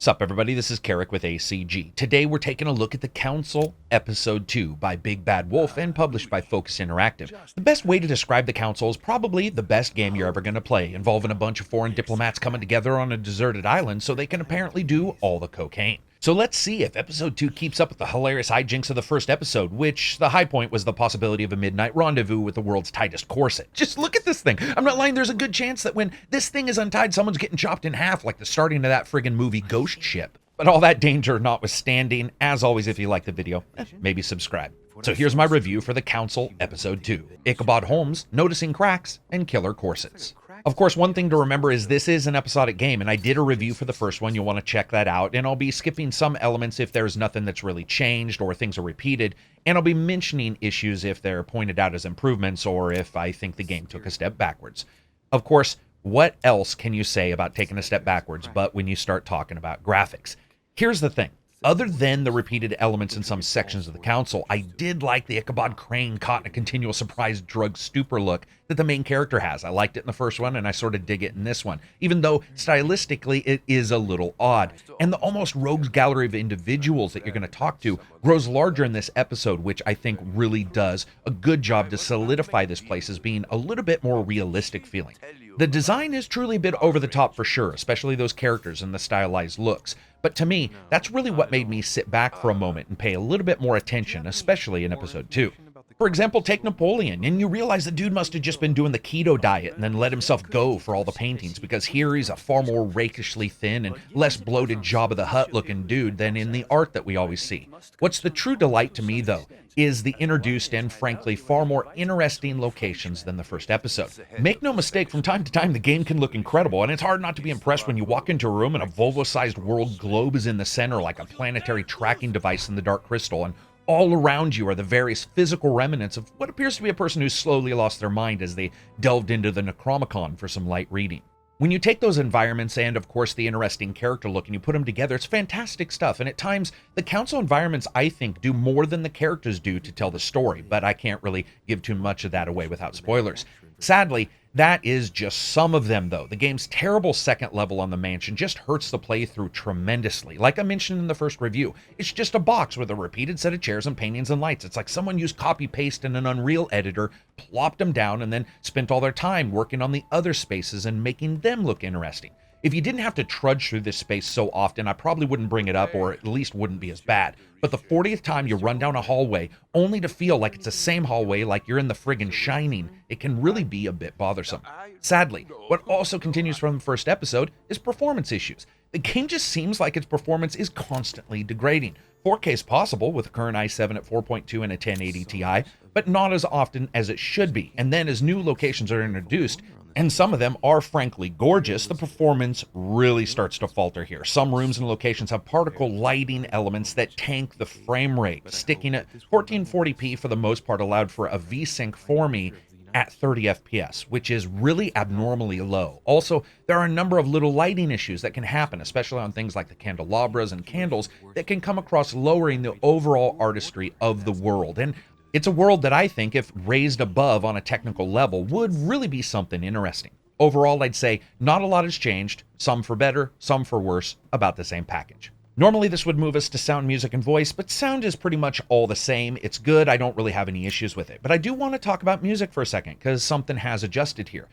Sup everybody, this is Karak with ACG. Today we're taking a look at The Council Episode 2 by Big Bad Wolf and published by Focus Interactive. The best way to describe The Council is probably the best game you're ever going to play, involving a bunch of foreign diplomats coming together on a deserted island so they can apparently do all the cocaine. So let's see if Episode 2 keeps up with the hilarious hijinks of the first episode, which the high point was the possibility of a midnight rendezvous with the world's tightest corset. Just look at this thing. I'm not lying, there's a good chance that when this thing is untied, someone's getting chopped in half like the starting of that friggin' movie Ghost Ship. But all that danger notwithstanding, as always, if you like the video, maybe subscribe. So here's my review for The Council Episode 2. Ichabod Holmes, Noticing Cracks, and Killer Corsets. Of course, one thing to remember is this is an episodic game, and I did a review for the first one. You'll want to check that out, and I'll be skipping some elements if there's nothing that's really changed or things are repeated, and I'll be mentioning issues if they're pointed out as improvements or if I think the game took a step backwards. Of course, what else can you say about taking a step backwards but when you start talking about graphics? Here's the thing. Other than the repeated elements in some sections of the council, I did like the Ichabod Crane caught in a continual surprise drug stupor look that the main character has. I liked it in the first one, and I sort of dig it in this one, even though stylistically it is a little odd. And the almost rogues gallery of individuals that you're going to talk to grows larger in this episode, which I think really does a good job to solidify this place as being a little bit more realistic feeling. The design is truly a bit over the top for sure, especially those characters and the stylized looks. But to me, that's really what made me sit back for a moment and pay a little bit more attention, especially in episode 2. For example, take Napoleon, and you realize the dude must have just been doing the keto diet and then let himself go for all the paintings, because here he's a far more rakishly thin and less bloated Jabba the Hutt looking dude than in the art that we always see. What's the true delight to me, though, is the introduced and frankly far more interesting locations than the first episode. Make no mistake, from time to time the game can look incredible, and it's hard not to be impressed when you walk into a room and a Volvo-sized world globe is in the center like a planetary tracking device in the Dark Crystal, and all around you are the various physical remnants of what appears to be a person who's slowly lost their mind as they delved into the Necronomicon for some light reading. When you take those environments and, of course, the interesting character look and you put them together, it's fantastic stuff. And at times, the council environments, I think, do more than the characters do to tell the story, but I can't really give too much of that away without spoilers. Sadly, that is just some of them, though. The game's terrible second level on the mansion just hurts the playthrough tremendously. Like I mentioned in the first review, it's just a box with a repeated set of chairs and paintings and lights. It's like someone used copy-paste in an Unreal editor, plopped them down, and then spent all their time working on the other spaces and making them look interesting. If you didn't have to trudge through this space so often, I probably wouldn't bring it up, or at least wouldn't be as bad. But the 40th time you run down a hallway, only to feel like it's the same hallway like you're in the friggin' Shining, it can really be a bit bothersome. Sadly, what also continues from the first episode is performance issues. The game just seems like its performance is constantly degrading. 4K is possible with a current i7 at 4.2 and a 1080 Ti, but not as often as it should be. And then as new locations are introduced, and some of them are frankly gorgeous, the performance really starts to falter here. Some rooms and locations have particle lighting elements that tank the frame rate. Sticking at 1440p for the most part allowed for a VSync for me at 30 FPS, which is really abnormally low. Also, there are a number of little lighting issues that can happen, especially on things like the candelabras and candles, that can come across lowering the overall artistry of the world. And it's a world that I think, if raised above on a technical level, would really be something interesting. Overall, I'd say not a lot has changed, some for better, some for worse, about the same package. Normally this would move us to sound, music, and voice, but sound is pretty much all the same. It's good, I don't really have any issues with it. But I do want to talk about music for a second, because something has adjusted here.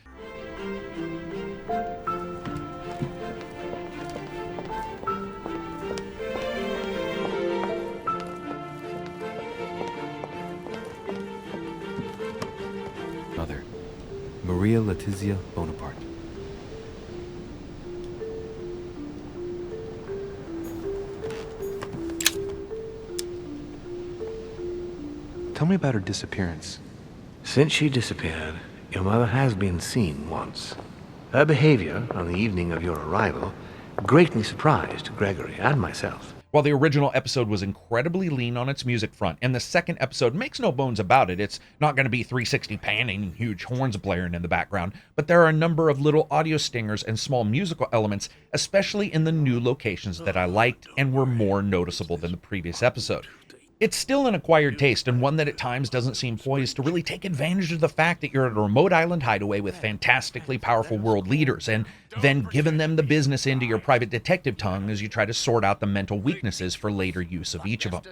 Mother, Maria Letizia Bonaparte. Tell me about her disappearance. Since she disappeared, your mother has been seen once. Her behavior on the evening of your arrival greatly surprised Gregory and myself. While the original episode was incredibly lean on its music front, and the second episode makes no bones about it, it's not going to be 360 panning and huge horns blaring in the background, but there are a number of little audio stingers and small musical elements, especially in the new locations, that I liked and were more noticeable than the previous episode. It's still an acquired taste, and one that at times doesn't seem poised to really take advantage of the fact that you're at a remote island hideaway with fantastically powerful world leaders, and then giving them the business into your private detective tongue as you try to sort out the mental weaknesses for later use of each of them.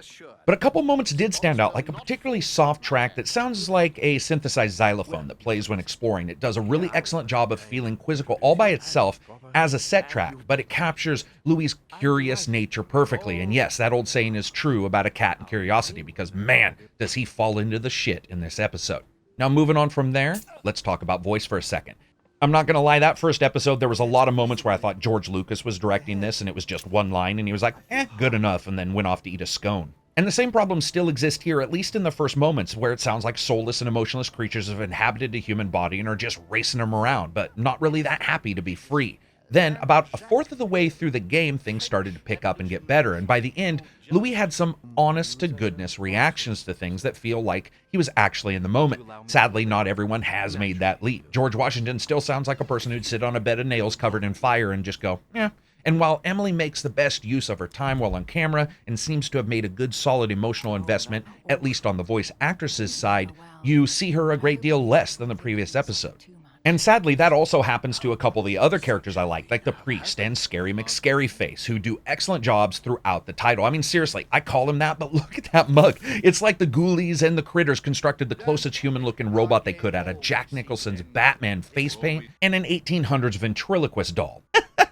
But a couple moments did stand out, like a particularly soft track that sounds like a synthesized xylophone that plays when exploring. It does a really excellent job of feeling quizzical all by itself as a set track, but it captures Louis's curious nature perfectly. And yes, that old saying is true about a cat and curiosity, because man, does he fall into the shit in this episode. Now, moving on from there, let's talk about voice for a second. I'm not going to lie, that first episode, there was a lot of moments where I thought George Lucas was directing this and it was just one line and he was like, good enough, and then went off to eat a scone. And the same problems still exist here, at least in the first moments, where it sounds like soulless and emotionless creatures have inhabited the human body and are just racing them around, but not really that happy to be free. Then, about a fourth of the way through the game, things started to pick up and get better, and by the end, Louis had some honest-to-goodness reactions to things that feel like he was actually in the moment. Sadly, not everyone has made that leap. George Washington still sounds like a person who'd sit on a bed of nails covered in fire and just go, yeah. And while Emily makes the best use of her time while on camera and seems to have made a good solid emotional investment, at least on the voice actress's side, you see her a great deal less than the previous episode. And sadly, that also happens to a couple of the other characters I like the priest and Scary McScaryface, who do excellent jobs throughout the title. I mean, seriously, I call him that, but look at that mug. It's like the Ghoulies and the Critters constructed the closest human-looking robot they could out of Jack Nicholson's Batman face paint and an 1800s ventriloquist doll.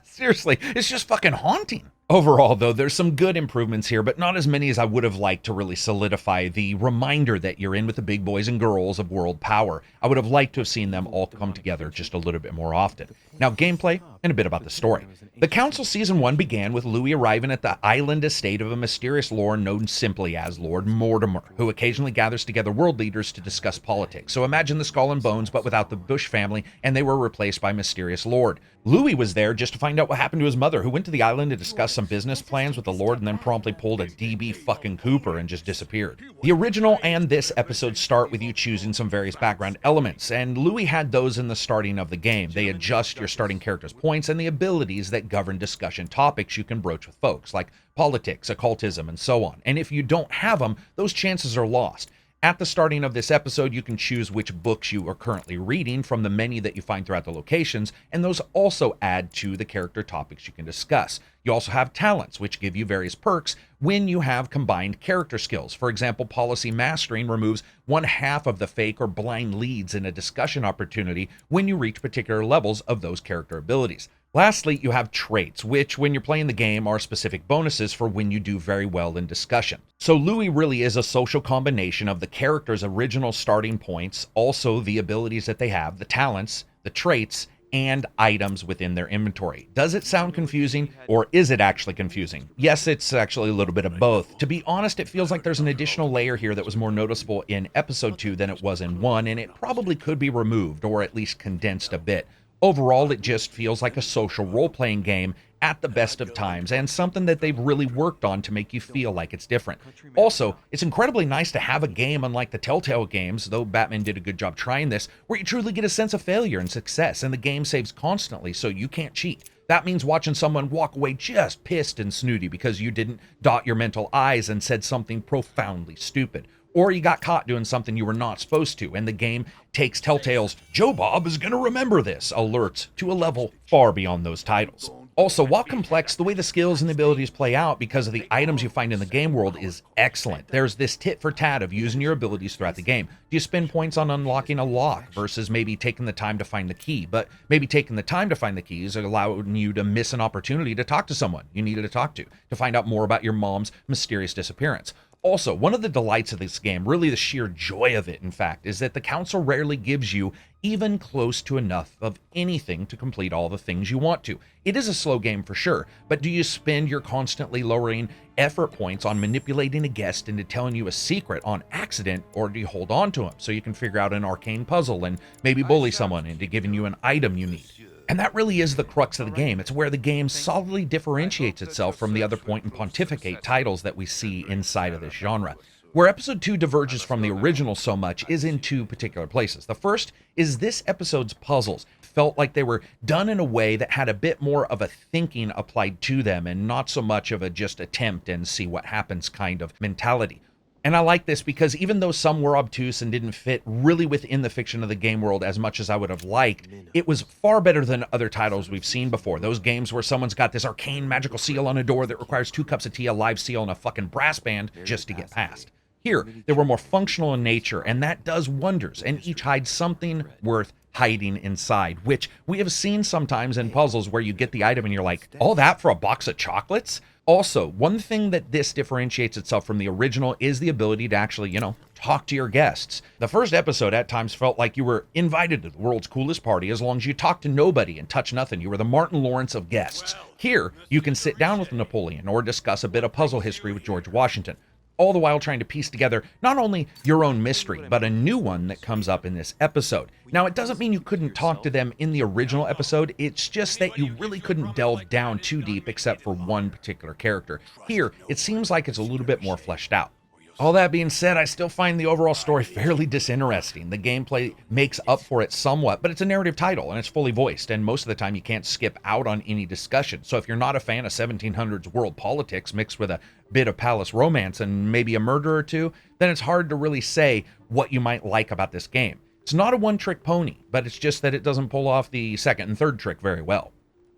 Seriously, it's just fucking haunting. Overall, though, there's some good improvements here, but not as many as I would have liked to really solidify the reminder that you're in with the big boys and girls of world power. I would have liked to have seen them all come together just a little bit more often. Now, gameplay and a bit about the story. The Council Season 1 began with Louis arriving at the island estate of a mysterious lord known simply as Lord Mortimer, who occasionally gathers together world leaders to discuss politics. So imagine the Skull and Bones, but without the Bush family, and they were replaced by Mysterious Lord. Louis was there just to find out what happened to his mother, who went to the island to discuss some business plans with the Lord and then promptly pulled a DB fucking Cooper and just disappeared. The original and this episode start with you choosing some various background elements, and Louis had those in the starting of the game. They adjust your starting character's points and the abilities that govern discussion topics you can broach with folks, like politics, occultism, and so on. And if you don't have them, those chances are lost. At the starting of this episode, you can choose which books you are currently reading from the menu that you find throughout the locations, and those also add to the character topics you can discuss. You also have talents, which give you various perks when you have combined character skills. For example, Policy Mastering removes 1/2 of the fake or blind leads in a discussion opportunity when you reach particular levels of those character abilities. Lastly, you have traits, which when you're playing the game are specific bonuses for when you do very well in discussion. So Louis really is a social combination of the character's original starting points, also the abilities that they have, the talents, the traits, and items within their inventory. Does it sound confusing, or is it actually confusing? Yes, it's actually a little bit of both. To be honest, it feels like there's an additional layer here that was more noticeable in episode 2 than it was in 1, and it probably could be removed, or at least condensed a bit. Overall, it just feels like a social role-playing game at the best of times, and something that they've really worked on to make you feel like it's different. Also, it's incredibly nice to have a game unlike the Telltale games, though Batman did a good job trying this, where you truly get a sense of failure and success, and the game saves constantly, so you can't cheat. That means watching someone walk away just pissed and snooty because you didn't dot your mental I's and said something profoundly stupid. Or you got caught doing something you were not supposed to, and the game takes Telltale's "Joe Bob is gonna remember this" alerts to a level far beyond those titles. Also, while complex, the way the skills and the abilities play out because of the items you find in the game world is excellent. There's this tit for tat of using your abilities throughout the game. Do you spend points on unlocking a lock versus maybe taking the time to find the key? But maybe taking the time to find the keys are allowing you to miss an opportunity to talk to someone you needed to talk to find out more about your mom's mysterious disappearance. Also, one of the delights of this game, really the sheer joy of it, in fact, is that the Council rarely gives you even close to enough of anything to complete all the things you want to. It is a slow game for sure, but do you spend your constantly lowering effort points on manipulating a guest into telling you a secret on accident, or do you hold on to him so you can figure out an arcane puzzle and maybe bully someone into giving you an item you need? And that really is the crux of the game. It's where the game solidly differentiates itself from the other point and pontificate titles that we see inside of this genre. Where episode 2 diverges from the original so much is in two particular places. The first is this episode's puzzles felt like they were done in a way that had a bit more of a thinking applied to them and not so much of a just attempt and see what happens kind of mentality. And I like this because even though some were obtuse and didn't fit really within the fiction of the game world as much as I would have liked, it was far better than other titles we've seen before. Those games where someone's got this arcane magical seal on a door that requires 2 cups of tea, a live seal, and a fucking brass band just to get past. Here, they were more functional in nature, and that does wonders, and each hides something worth hiding inside, which we have seen sometimes in puzzles where you get the item and you're like, all that for a box of chocolates? Also, one thing that this differentiates itself from the original is the ability to actually, talk to your guests. The first episode at times felt like you were invited to the world's coolest party as long as you talked to nobody and touched nothing. You were the Martin Lawrence of guests. Here, you can sit down with Napoleon or discuss a bit of puzzle history with George Washington, all the while trying to piece together not only your own mystery, but a new one that comes up in this episode. Now, it doesn't mean you couldn't talk to them in the original episode, it's just that you really couldn't delve down too deep except for one particular character. Here, it seems like it's a little bit more fleshed out. All that being said, I still find the overall story fairly disinteresting. The gameplay makes up for it somewhat, but it's a narrative title and it's fully voiced, and most of the time you can't skip out on any discussion. So if you're not a fan of 1700s world politics mixed with a bit of palace romance and maybe a murder or two, then it's hard to really say what you might like about this game. It's not a one-trick pony, but it's just that it doesn't pull off the second and third trick very well.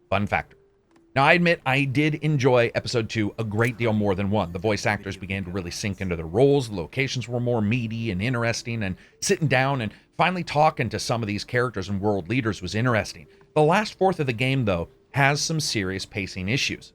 Fun factor. Now, I admit I did enjoy episode 2 a great deal more than 1. The voice actors began to really sink into their roles, the locations were more meaty and interesting, and sitting down and finally talking to some of these characters and world leaders was interesting. The last fourth of the game, though, has some serious pacing issues.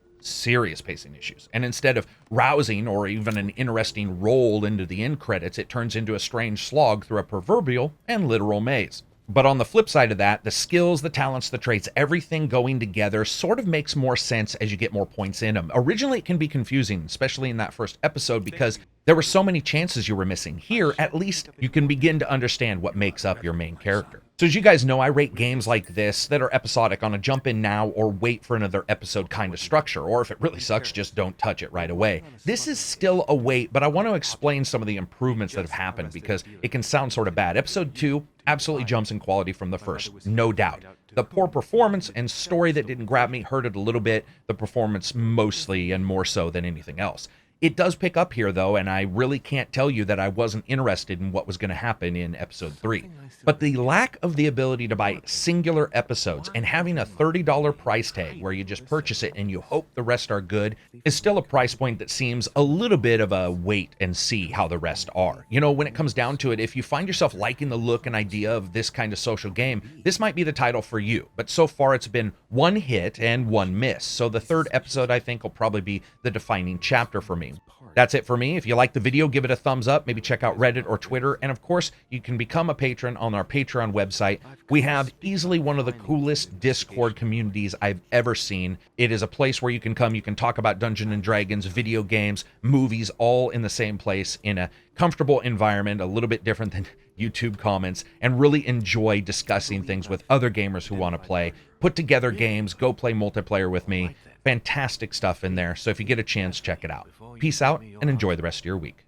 And instead of rousing or even an interesting roll into the end credits, it turns into a strange slog through a proverbial and literal maze. But on the flip side of that, the skills, the talents, the traits, everything going together sort of makes more sense as you get more points in them. Originally, it can be confusing, especially in that first episode, because there were so many chances you were missing. Here, at least, you can begin to understand what makes up your main character. So as you guys know, I rate games like this that are episodic on a jump in now or wait for another episode kind of structure, or if it really sucks, just don't touch it right away. This is still a wait, but I want to explain some of the improvements that have happened because it can sound sort of bad. Episode 2 absolutely jumps in quality from the first, no doubt. The poor performance and story that didn't grab me hurt it a little bit, the performance mostly and more so than anything else. It does pick up here, though, and I really can't tell you that I wasn't interested in what was going to happen in episode 3. But the lack of the ability to buy singular episodes and having a $30 price tag where you just purchase it and you hope the rest are good is still a price point that seems a little bit of a wait and see how the rest are. When it comes down to it, if you find yourself liking the look and idea of this kind of social game, this might be the title for you. But so far, it's been one hit and one miss. So the third episode, I think, will probably be the defining chapter for me. That's it for me. If you like the video, give it a thumbs up. Maybe check out Reddit or Twitter. And of course, you can become a patron on our Patreon website. We have easily one of the coolest Discord communities I've ever seen. It is a place where you can come. You can talk about Dungeons and Dragons, video games, movies, all in the same place in a comfortable environment, a little bit different than YouTube comments, and really enjoy discussing things with other gamers who want to play. Put together games, go play multiplayer with me. Fantastic stuff in there. So if you get a chance, check it out. Peace out and enjoy the rest of your week.